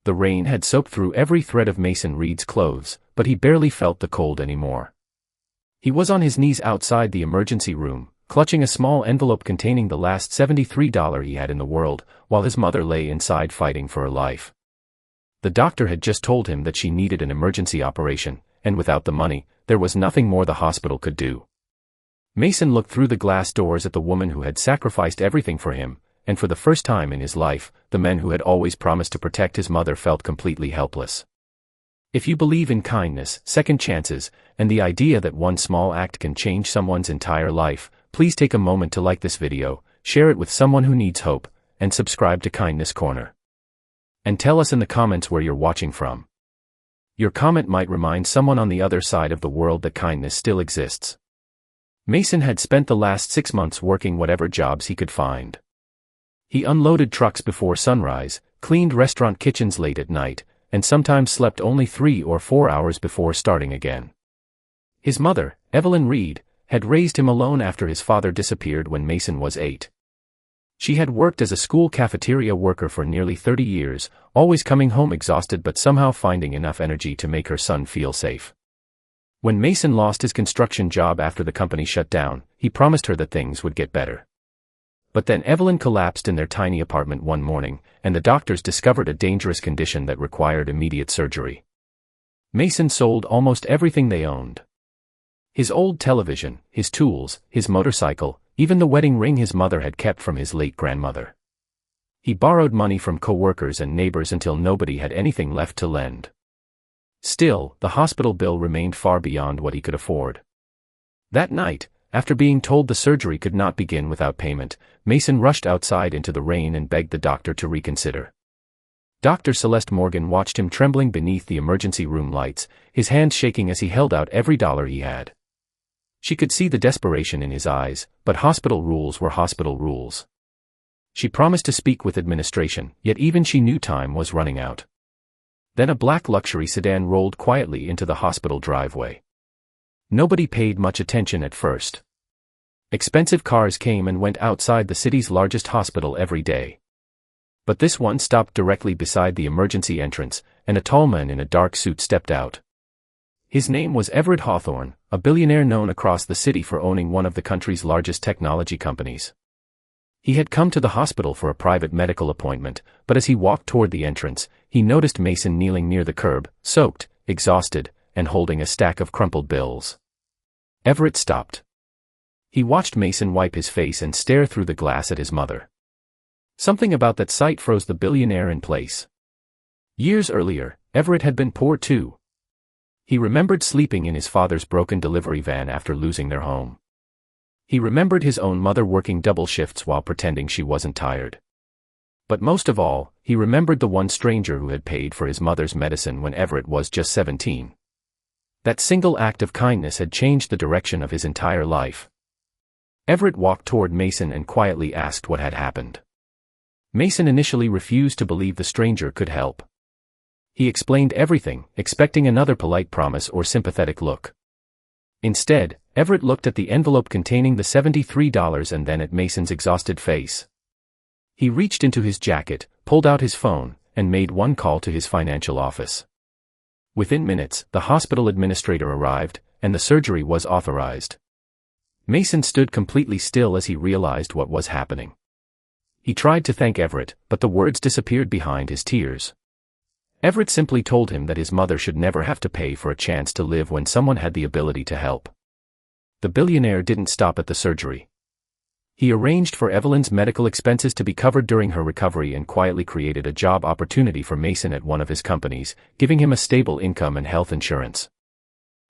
The rain had soaked through every thread of Mason Reed's clothes, but he barely felt the cold anymore. He was on his knees outside the emergency room, clutching a small envelope containing the last $73 he had in the world, while his mother lay inside fighting for her life. The doctor had just told him that she needed an emergency operation, and without the money, there was nothing more the hospital could do. Mason looked through the glass doors at the woman who had sacrificed everything for him, and for the first time in his life, the men who had always promised to protect his mother felt completely helpless. If you believe in kindness, second chances, and the idea that one small act can change someone's entire life, please take a moment to like this video, share it with someone who needs hope, and subscribe to Kindness Corner. And tell us in the comments where you're watching from. Your comment might remind someone on the other side of the world that kindness still exists. Mason had spent the last 6 months working whatever jobs he could find. He unloaded trucks before sunrise, cleaned restaurant kitchens late at night, and sometimes slept only 3 or 4 hours before starting again. His mother, Evelyn Reed, had raised him alone after his father disappeared when Mason was 8. She had worked as a school cafeteria worker for nearly 30 years, always coming home exhausted but somehow finding enough energy to make her son feel safe. When Mason lost his construction job after the company shut down, he promised her that things would get better. But then Evelyn collapsed in their tiny apartment one morning, and the doctors discovered a dangerous condition that required immediate surgery. Mason sold almost everything they owned. His old television, his tools, his motorcycle, even the wedding ring his mother had kept from his late grandmother. He borrowed money from co-workers and neighbors until nobody had anything left to lend. Still, the hospital bill remained far beyond what he could afford. That night, after being told the surgery could not begin without payment, Mason rushed outside into the rain and begged the doctor to reconsider. Dr. Celeste Morgan watched him trembling beneath the emergency room lights, his hands shaking as he held out every dollar he had. She could see the desperation in his eyes, but hospital rules were hospital rules. She promised to speak with administration, yet even she knew time was running out. Then a black luxury sedan rolled quietly into the hospital driveway. Nobody paid much attention at first. Expensive cars came and went outside the city's largest hospital every day. But this one stopped directly beside the emergency entrance, and a tall man in a dark suit stepped out. His name was Everett Hawthorne, a billionaire known across the city for owning one of the country's largest technology companies. He had come to the hospital for a private medical appointment, but as he walked toward the entrance, he noticed Mason kneeling near the curb, soaked, exhausted, and holding a stack of crumpled bills. Everett stopped. He watched Mason wipe his face and stare through the glass at his mother. Something about that sight froze the billionaire in place. Years earlier, Everett had been poor too. He remembered sleeping in his father's broken delivery van after losing their home. He remembered his own mother working double shifts while pretending she wasn't tired. But most of all, he remembered the one stranger who had paid for his mother's medicine when Everett was just 17. That single act of kindness had changed the direction of his entire life. Everett walked toward Mason and quietly asked what had happened. Mason initially refused to believe the stranger could help. He explained everything, expecting another polite promise or sympathetic look. Instead, Everett looked at the envelope containing the $73 and then at Mason's exhausted face. He reached into his jacket, pulled out his phone, and made one call to his financial office. Within minutes, the hospital administrator arrived, and the surgery was authorized. Mason stood completely still as he realized what was happening. He tried to thank Everett, but the words disappeared behind his tears. Everett simply told him that his mother should never have to pay for a chance to live when someone had the ability to help. The billionaire didn't stop at the surgery. He arranged for Evelyn's medical expenses to be covered during her recovery and quietly created a job opportunity for Mason at one of his companies, giving him a stable income and health insurance.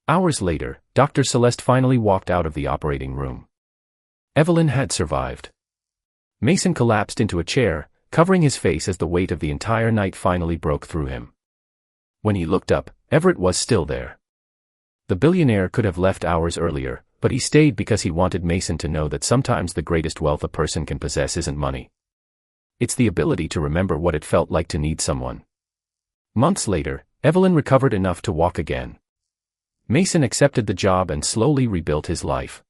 Hours later, Dr. Celeste finally walked out of the operating room. Evelyn had survived. Mason collapsed into a chair, covering his face as the weight of the entire night finally broke through him. When he looked up, Everett was still there. The billionaire could have left hours earlier, but he stayed because he wanted Mason to know that sometimes the greatest wealth a person can possess isn't money. It's the ability to remember what it felt like to need someone. Months later, Evelyn recovered enough to walk again. Mason accepted the job and slowly rebuilt his life.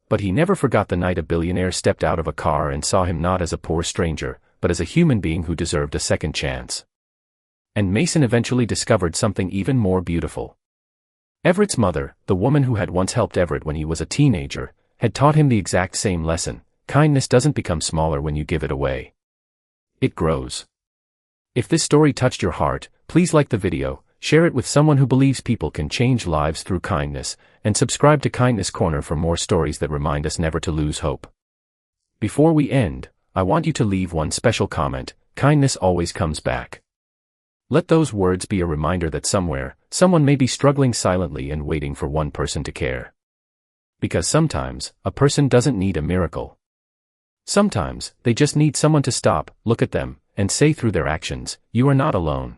But he never forgot the night a billionaire stepped out of a car and saw him not as a poor stranger, but as a human being who deserved a second chance. And Mason eventually discovered something even more beautiful. Everett's mother, the woman who had once helped Everett when he was a teenager, had taught him the exact same lesson: kindness doesn't become smaller when you give it away. It grows. If this story touched your heart, please like the video, share it with someone who believes people can change lives through kindness, and subscribe to Kindness Corner for more stories that remind us never to lose hope. Before we end, I want you to leave one special comment: kindness always comes back. Let those words be a reminder that somewhere, someone may be struggling silently and waiting for one person to care. Because sometimes, a person doesn't need a miracle. Sometimes, they just need someone to stop, look at them, and say through their actions, "You are not alone."